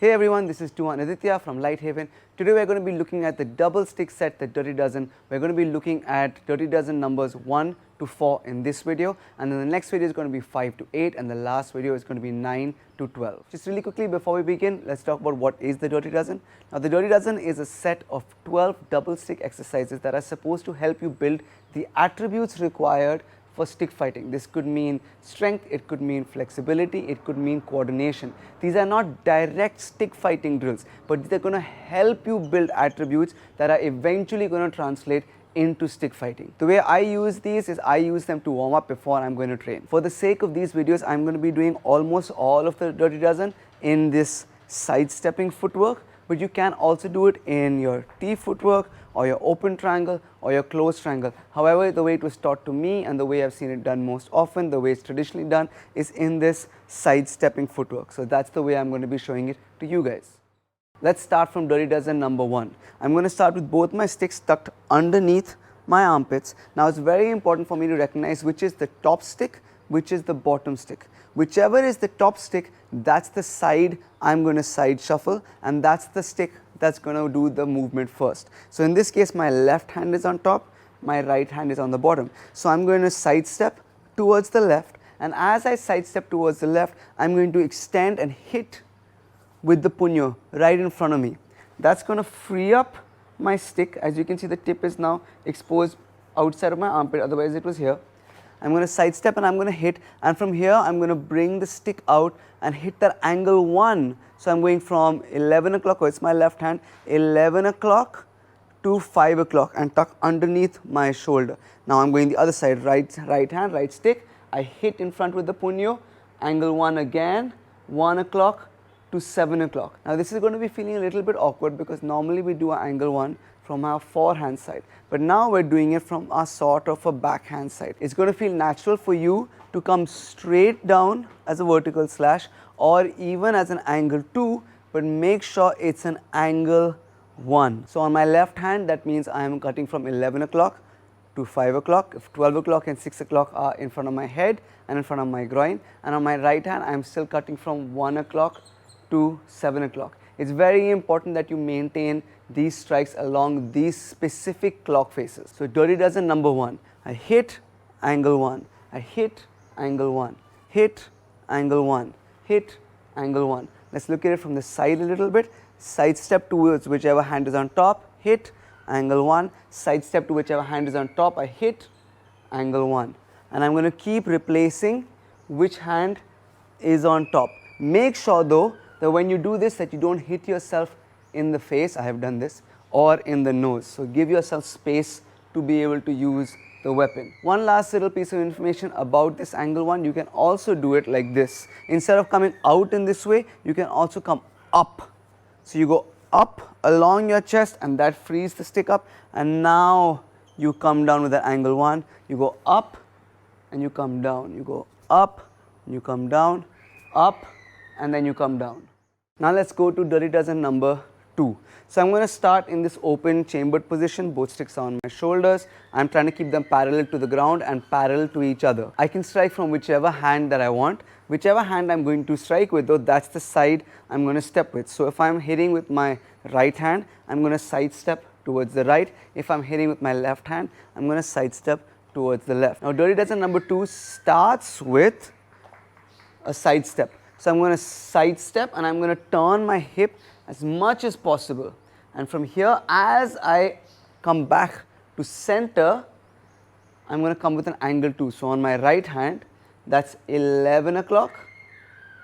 Hey everyone, this is Tuan Aditya from LightHaven. Today we are going to be looking at the double stick set, the Dirty Dozen. We are going to be looking at Dirty Dozen numbers 1 to 4 in this video, and then the next video is going to be 5 to 8, and the last video is going to be 9 to 12. Just really quickly before we begin, let's talk about what is the Dirty Dozen. Now the Dirty Dozen is a set of 12 double stick exercises that are supposed to help you build the attributes required for stick fighting. This could mean strength, it could mean flexibility, it could mean coordination. These are not direct stick fighting drills, but they're going to help you build attributes that are eventually going to translate into stick fighting. The way I use these is I use them to warm up before I'm going to train. For the sake of these videos, I'm going to be doing almost all of the Dirty Dozen in this sidestepping footwork, but you can also do it in your T footwork or your open triangle or your closed triangle. However, the way it was taught to me and the way I've seen it done most often, the way it's traditionally done, is in this sidestepping footwork. So that's the way I'm going to be showing it to you guys. Let's start from Dirty Dozen number 1. I'm going to start with both my sticks tucked underneath my armpits. Now it's very important for me to recognize which is the top stick, which is the bottom stick. Whichever is the top stick, that's the side I'm going to side shuffle, and that's the stick that's going to do the movement first. So in this case, my left hand is on top, my right hand is on the bottom. So I'm going to sidestep towards the left, and as I sidestep towards the left, I'm going to extend and hit with the puño right in front of me. That's going to free up my stick. As you can see, the tip is now exposed outside of my armpit, otherwise it was here. I'm going to sidestep and I'm going to hit, and from here I'm going to bring the stick out and hit that angle 1. So I'm going from 11 o'clock, oh it's my left hand, 11 o'clock to 5 o'clock and tuck underneath my shoulder. Now I'm going the other side, right hand, right stick, I hit in front with the puño, angle 1 again, 1 o'clock to 7 o'clock. Now this is going to be feeling a little bit awkward because normally we do an angle 1 from our forehand side, but now we're doing it from a sort of a backhand side. It's going to feel natural for you to come straight down as a vertical slash or even as an angle 2, but make sure it's an angle 1. So on my left hand, that means I am cutting from 11 o'clock to 5 o'clock. If 12 o'clock and 6 o'clock are in front of my head and in front of my groin, and on my right hand I am still cutting from 1 o'clock to 7 o'clock. It's very important that you maintain these strikes along these specific clock faces. So Dirty Dozen number 1, I hit, angle 1, I hit, angle 1, hit, angle 1, hit, angle 1. Let's look at it from the side a little bit. Side step towards whichever hand is on top, hit, angle 1, side step to whichever hand is on top, I hit, angle 1. And I'm going to keep replacing which hand is on top. Make sure though that when you do this that you don't hit yourself in the face, I have done this, or in the nose. So give yourself space to be able to use the weapon. One last little piece of information about this angle 1, you can also do it like this. Instead of coming out in this way, you can also come up. So you go up along your chest and that frees the stick up, and now you come down with that angle 1, you go up and you come down, you go up and you come down, up and then you come down. Now let's go to Dirty Dozen number 2. So I'm going to start in this open chambered position. Both sticks are on my shoulders. I'm trying to keep them parallel to the ground and parallel to each other. I can strike from whichever hand that I want. Whichever hand I'm going to strike with though, that's the side I'm going to step with. So if I'm hitting with my right hand, I'm going to sidestep towards the right. If I'm hitting with my left hand, I'm going to sidestep towards the left. Now Dirty Dozen number 2 starts with a sidestep. So I'm going to sidestep and I'm going to turn my hip as much as possible, and from here as I come back to center, I'm going to come with an angle 2. So on my right hand, that's 11 o'clock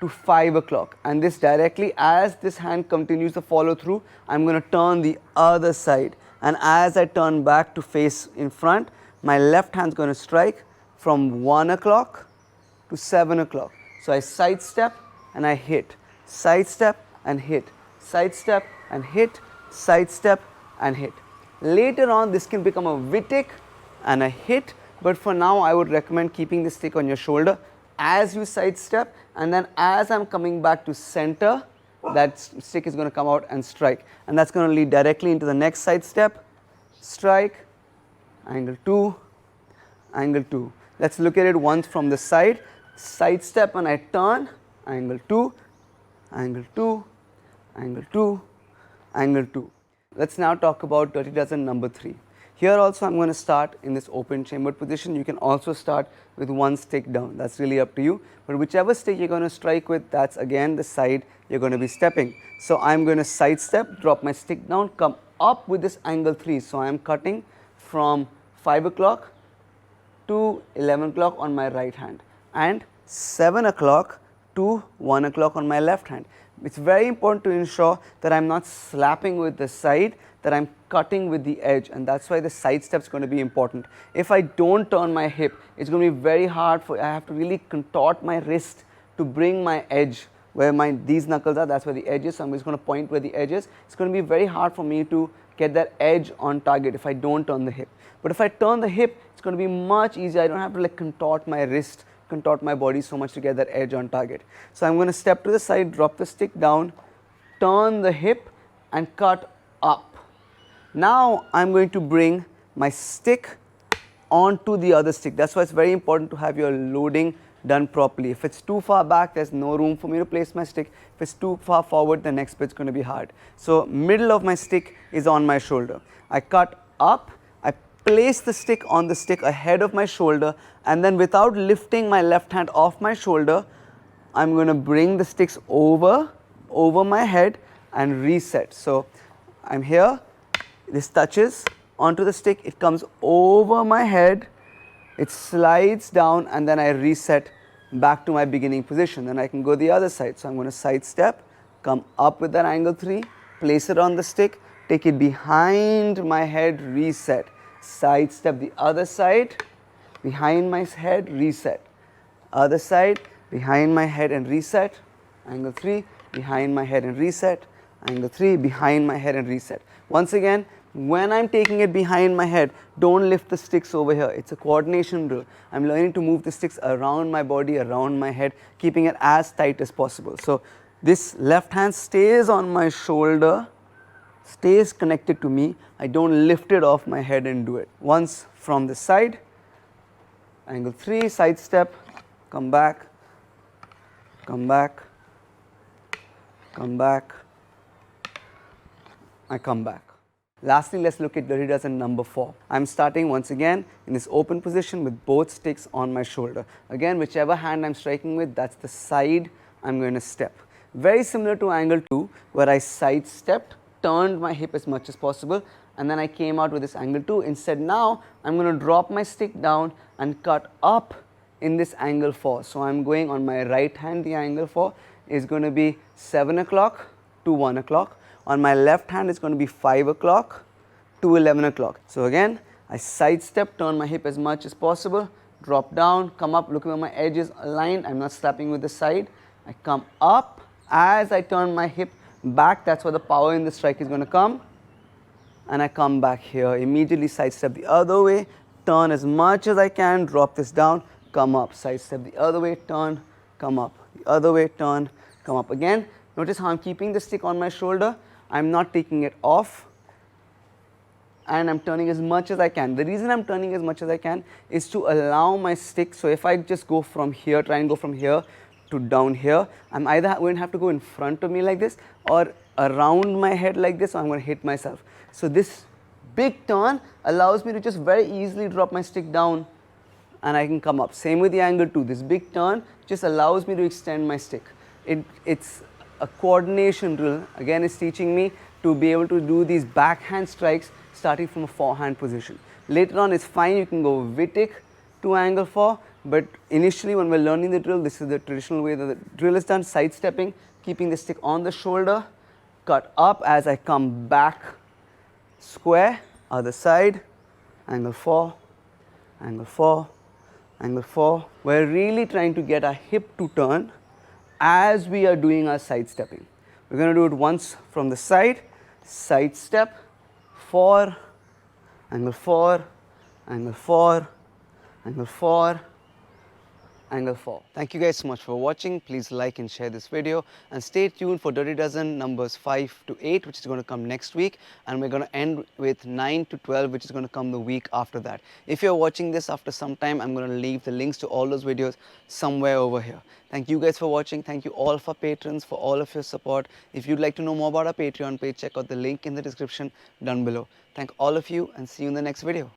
to 5 o'clock, and this directly as this hand continues to follow through, I'm going to turn the other side, and as I turn back to face in front, my left hand is going to strike from 1 o'clock to 7 o'clock. So I sidestep and I hit, sidestep and hit, sidestep and hit, sidestep and hit. Later on this can become a Wittig and a hit, but for now I would recommend keeping the stick on your shoulder as you sidestep, and then as I'm coming back to center, that stick is going to come out and strike, and that's going to lead directly into the next sidestep, strike, angle 2, angle 2. Let's look at it once from the side. Sidestep and I turn, angle 2, angle 2, angle 2, angle 2. Let's now talk about dirty dozen number 3. Here also I am going to start in this open chambered position. You can also start with one stick down, that is really up to you, but whichever stick you are going to strike with, that is again the side you are going to be stepping. So I am going to side step, drop my stick down, come up with this angle 3. So I am cutting from 5 o'clock to 11 o'clock on my right hand and 7 o'clock to 1 o'clock on my left hand. It is very important to ensure that I am not slapping with the side, that I am cutting with the edge, and that is why the side step is going to be important. If I do not turn my hip, it is going to be very hard for, I have to really contort my wrist to bring my edge where these knuckles are, that is where the edge is. So I am just going to point where the edge is. It is going to be very hard for me to get that edge on target if I do not turn the hip. But if I turn the hip, it is going to be much easier. I do not have to like contort my wrist, contort my body so much to get that edge on target. So I am going to step to the side, drop the stick down, turn the hip and cut up. Now I am going to bring my stick onto the other stick. That is why it is very important to have your loading done properly. If it is too far back, there is no room for me to place my stick. If it is too far forward, the next bit is going to be hard. So middle of my stick is on my shoulder. I cut up, I place the stick on the stick ahead of my shoulder, and then without lifting my left hand off my shoulder, I am going to bring the sticks over my head and reset. So I am here, this touches onto the stick, it comes over my head, it slides down, and then I reset back to my beginning position. Then I can go the other side. So I am going to side step, come up with that angle 3, place it on the stick, take it behind my head, reset, side step the other side, behind my head, reset, other side, behind my head and reset, angle 3, behind my head and reset, angle 3, behind my head and reset. Once again, when I am taking it behind my head, do not lift the sticks over here. It is a coordination drill. I am learning to move the sticks around my body, around my head, keeping it as tight as possible. So this left hand stays on my shoulder, stays connected to me. I do not lift it off my head and do it. Once from the side, angle 3, side step, come back, come back, come back, I come back. Lastly, let us look at dirty dozen number 4. I am starting once again in this open position with both sticks on my shoulder. Again, whichever hand I am striking with, that is the side I am going to step. Very similar to angle 2, where I side stepped, turned my hip as much as possible, and then I came out with this angle 2. Instead, now I am going to drop my stick down and cut up in this angle 4. So I am going on my right hand, the angle 4 is going to be 7 o'clock to 1 o'clock. On my left hand, it's going to be 5 o'clock to 11 o'clock. So again, I side step, turn my hip as much as possible, drop down, come up, look where my edge is aligned. I'm not slapping with the side. I come up as I turn my hip back. That's where the power in the strike is going to come. And I come back here, immediately side step the other way, turn as much as I can, drop this down, come up, side step the other way, turn, come up, the other way, turn, come up again. Notice how I'm keeping the stick on my shoulder. I'm not taking it off, and I'm turning as much as I can. The reason I'm turning as much as I can is to allow my stick. So if I just go from here, try and go from here to down here, I'm either going to have to go in front of me like this or around my head like this, or I'm going to hit myself. So this big turn allows me to just very easily drop my stick down and I can come up. Same with the angle 2. This big turn just allows me to extend my stick. It's a coordination drill. Again, it's teaching me to be able to do these backhand strikes starting from a forehand position. Later on, it's fine, you can go Wittig to angle 4, but initially when we're learning the drill, this is the traditional way that the drill is done, side stepping, keeping the stick on the shoulder, cut up as I come back, square, other side, angle 4, angle 4, angle 4. We're really trying to get our hip to turn as we are doing our side stepping. We're going to do it once from the side step, 4, angle 4, angle 4, angle 4, angle 4. Thank you guys so much for watching. Please like and share this video, and stay tuned for dirty dozen numbers 5 to 8, which is going to come next week, and we're going to end with 9 to 12, which is going to come the week after that. If you're watching this after some time, I'm going to leave the links to all those videos somewhere over here. Thank you guys for watching. Thank you all for patrons for all of your support. If you'd like to know more about our Patreon page, check out the link in the description down below. Thank all of you, and see you in the next video.